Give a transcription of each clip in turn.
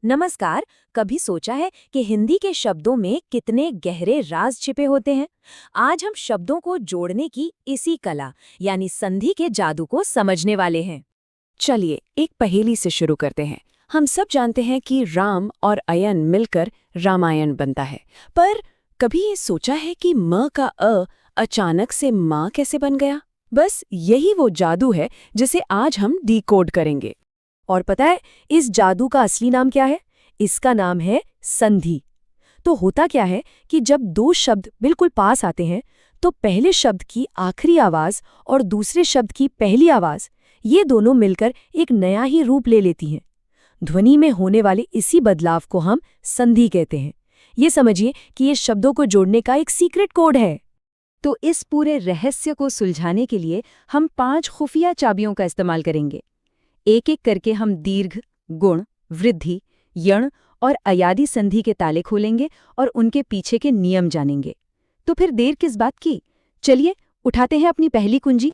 नमस्कार। कभी सोचा है कि हिंदी के शब्दों में कितने गहरे राज छिपे होते हैं? आज हम शब्दों को जोड़ने की इसी कला यानी संधि के जादू को समझने वाले हैं। चलिए एक पहेली से शुरू करते हैं। हम सब जानते हैं कि राम और अयन मिलकर रामायण बनता है, पर कभी ये सोचा है कि म का अचानक से माँ कैसे बन गया? बस यही वो जादू है जिसे आज हम डिकोड करेंगे। और पता है इस जादू का असली नाम क्या है? इसका नाम है संधि। तो होता क्या है कि जब दो शब्द बिल्कुल पास आते हैं तो पहले शब्द की आखिरी आवाज और दूसरे शब्द की पहली आवाज, ये दोनों मिलकर एक नया ही रूप ले लेती हैं। ध्वनि में होने वाले इसी बदलाव को हम संधि कहते हैं। ये समझिए कि ये शब्दों को जोड़ने का एक सीक्रेट कोड है। तो इस पूरे रहस्य को सुलझाने के लिए हम 5 खुफिया चाबियों का इस्तेमाल करेंगे। एक एक करके हम दीर्घ, गुण, वृद्धि, यण और अयादि संधि के ताले खोलेंगे और उनके पीछे के नियम जानेंगे। तो फिर देर किस बात की, चलिए उठाते हैं अपनी पहली कुंजी।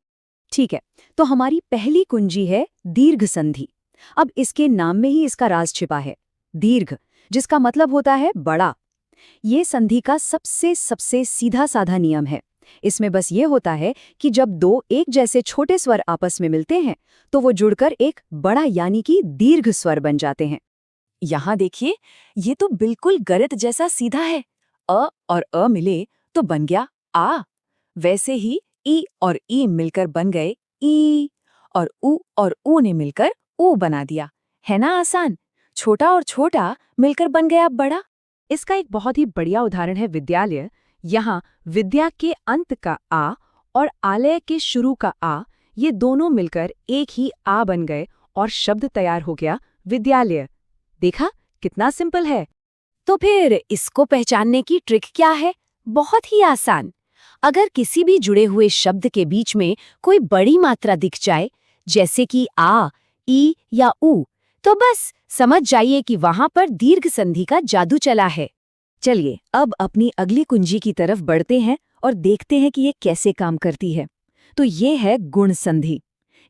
ठीक है, तो हमारी पहली कुंजी है दीर्घ संधि। अब इसके नाम में ही इसका राज छिपा है, दीर्घ, जिसका मतलब होता है बड़ा। ये संधि का सबसे सीधा साधा नियम है। इसमें बस ये होता है कि जब दो एक जैसे छोटे स्वर आपस में मिलते हैं तो वो जुड़कर एक बड़ा यानी कि दीर्घ स्वर बन जाते हैं। यहाँ देखिए, ये तो बिल्कुल गणित जैसा सीधा है। अ और अ मिले तो बन गया आ। वैसे ही ई और ई मिलकर बन गए ई, और ऊ ने मिलकर ऊ बना दिया। है ना आसान? छोटा और छोटा मिलकर बन गया बड़ा। इसका एक बहुत ही बढ़िया उदाहरण है विद्यालय। यहाँ विद्या के अंत का आ और आलय के शुरू का आ, ये दोनों मिलकर एक ही आ बन गए और शब्द तैयार हो गया विद्यालय। देखा कितना सिंपल है। तो फिर इसको पहचानने की ट्रिक क्या है? बहुत ही आसान। अगर किसी भी जुड़े हुए शब्द के बीच में कोई बड़ी मात्रा दिख जाए, जैसे कि आ, ई या ऊ, तो बस समझ जाइए कि वहां पर दीर्घ संधि का जादू चला है। चलिए अब अपनी अगली कुंजी की तरफ बढ़ते हैं और देखते हैं कि ये कैसे काम करती है। तो ये है गुण संधि।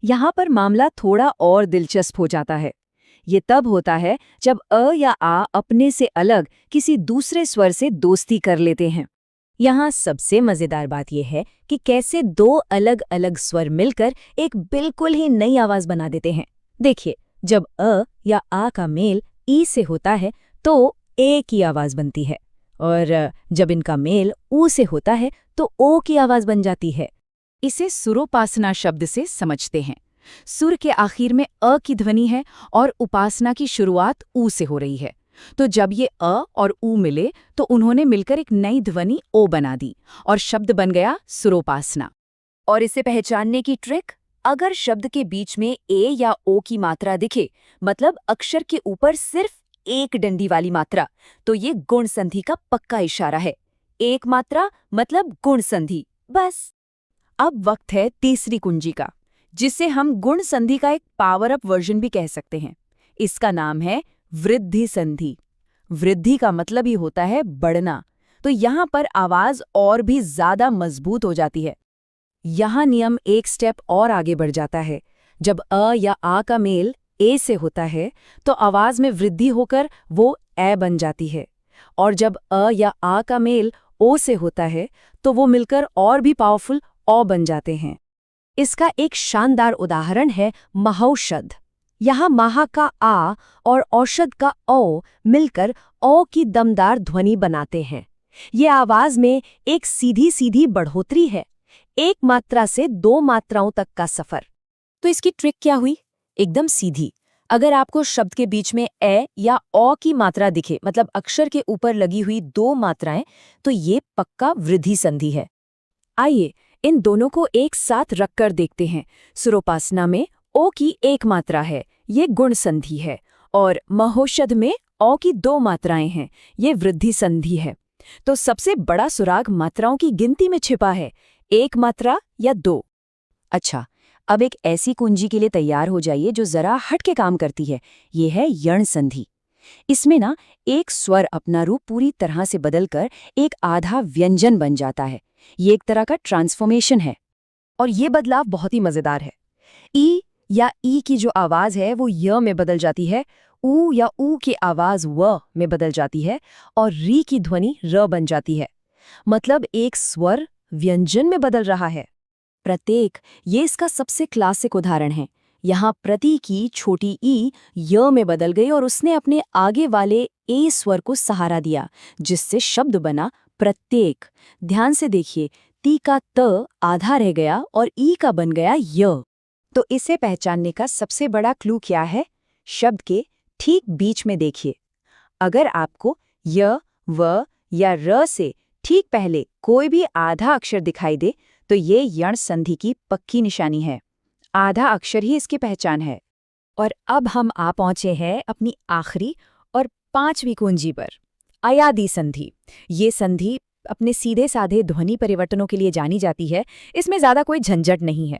यहाँ पर मामला थोड़ा और दिलचस्प हो जाता है। ये तब होता है जब अ या आ अपने से अलग किसी दूसरे स्वर से दोस्ती कर लेते हैं। यहाँ सबसे मजेदार बात यह है कि कैसे दो अलग अलग स्वर मिलकर एक बिल्कुल ही नई आवाज बना देते हैं। देखिए, जब अ या आ का मेल ई से होता है तो ए की आवाज बनती है, और जब इनका मेल ऊ से होता है तो ओ की आवाज बन जाती है। इसे सुरोपासना शब्द से समझते हैं। सुर के आखिर में अ की ध्वनि है और उपासना की शुरुआत ऊ से हो रही है। तो जब ये अ और ऊ मिले तो उन्होंने मिलकर एक नई ध्वनि ओ बना दी और शब्द बन गया सुरोपासना। और इसे पहचानने की ट्रिक, अगर शब्द के बीच में ए या ओ की मात्रा दिखे, मतलब अक्षर के ऊपर सिर्फ एक डंडी वाली मात्रा, तो ये गुण संधि का पक्का इशारा है। एक मात्रा मतलब गुण संधि। बस अब वक्त है तीसरी कुंजी का, जिसे हम गुण संधि का एक पावर अप वर्जन भी कह सकते हैं। इसका नाम है वृद्धि संधि। वृद्धि का मतलब ही होता है बढ़ना, तो यहाँ पर आवाज और भी ज्यादा मजबूत हो जाती है। यहाँ नियम एक स्टेप और आगे बढ़ जाता है। जब अ या आ का मेल ए से होता है तो आवाज में वृद्धि होकर वो ए बन जाती है, और जब अ या आ का मेल ओ से होता है तो वो मिलकर और भी पावरफुल औ बन जाते हैं। इसका एक शानदार उदाहरण है महौषध। यहाँ महा का आ और औषध का ओ मिलकर औ की दमदार ध्वनि बनाते हैं। ये आवाज में एक सीधी सीधी बढ़ोतरी है, एक मात्रा से दो मात्राओं तक का सफर। तो इसकी ट्रिक क्या हुई? एकदम सीधी। अगर आपको शब्द के बीच में ए या औ की मात्रा दिखे, मतलब अक्षर के ऊपर लगी हुई दो मात्राएं, तो ये पक्का वृद्धि संधि है। आइए इन दोनों को एक साथ रखकर देखते हैं। सुरोपासना में ओ की एक मात्रा है, ये गुण संधि है, और महौषध में औ की दो मात्राएं हैं, ये वृद्धि संधि है। तो सबसे बड़ा सुराग मात्राओं की गिनती में छिपा है, एक मात्रा या दो। अच्छा, अब एक ऐसी कुंजी के लिए तैयार हो जाइए जो जरा हट के काम करती है। ये है यण संधि। इसमें ना एक स्वर अपना रूप पूरी तरह से बदलकर एक आधा व्यंजन बन जाता है। ये एक तरह का ट्रांसफॉर्मेशन है, और ये बदलाव बहुत ही मजेदार है। ई या ई की जो आवाज है वो य में बदल जाती है, ऊ या ऊ की आवाज व में बदल जाती है और री की ध्वनि र बन जाती है। मतलब एक स्वर व्यंजन में बदल रहा है। प्रत्येक ये इसका सबसे क्लासिक उदाहरण है। यहाँ प्रति की छोटी ई य में बदल गई और उसने अपने आगे वाले ए स्वर को सहारा दिया, जिससे शब्द बना प्रत्येक। ध्यान से देखिए, ती का त आधा रह गया और ई का बन गया य। तो इसे पहचानने का सबसे बड़ा क्लू क्या है? शब्द के ठीक बीच में देखिए। अगर आपको य, व या र से ठीक पहले कोई भी आधा अक्षर दिखाई दे, तो ये यण संधि की पक्की निशानी है। आधा अक्षर ही इसकी पहचान है। और अब हम आ पहुंचे हैं अपनी आखिरी और 5वीं कुंजी पर, अयादि संधि। ये संधि अपने सीधे साधे ध्वनि परिवर्तनों के लिए जानी जाती है। इसमें ज्यादा कोई झंझट नहीं है।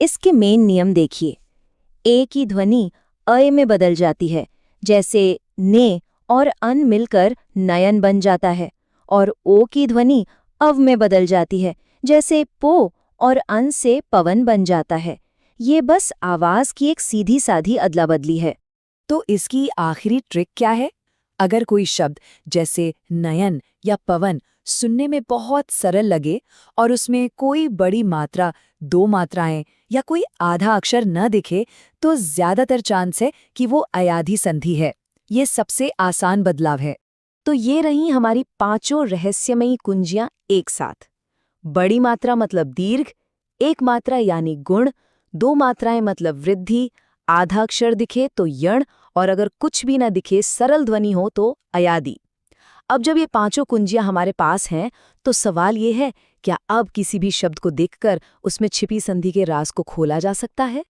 इसके मेन नियम देखिए। ए की ध्वनि अय में बदल जाती है, जैसे ने और अन मिलकर नयन बन जाता है, और ओ की ध्वनि अव में बदल जाती है, जैसे पो और अन से पवन बन जाता है। ये बस आवाज की एक सीधी साधी अदला बदली है। तो इसकी आखिरी ट्रिक क्या है? अगर कोई शब्द जैसे नयन या पवन सुनने में बहुत सरल लगे और उसमें कोई बड़ी मात्रा, 2 मात्राएं या कोई आधा अक्षर न दिखे, तो ज्यादातर चांस है कि वो अयादि संधि है। ये सबसे आसान बदलाव है। तो ये रही हमारी 5 रहस्यमयी कुंजियां एक साथ। बड़ी मात्रा मतलब दीर्घ, 1 मात्रा यानी गुण, 2 मात्राएं मतलब वृद्धि, आधा अक्षर दिखे तो यण, और अगर कुछ भी न दिखे, सरल ध्वनि हो तो अयादि। अब जब ये 5 कुंजियां हमारे पास हैं, तो सवाल ये है, क्या अब किसी भी शब्द को देखकर उसमें छिपी संधि के राज को खोला जा सकता है?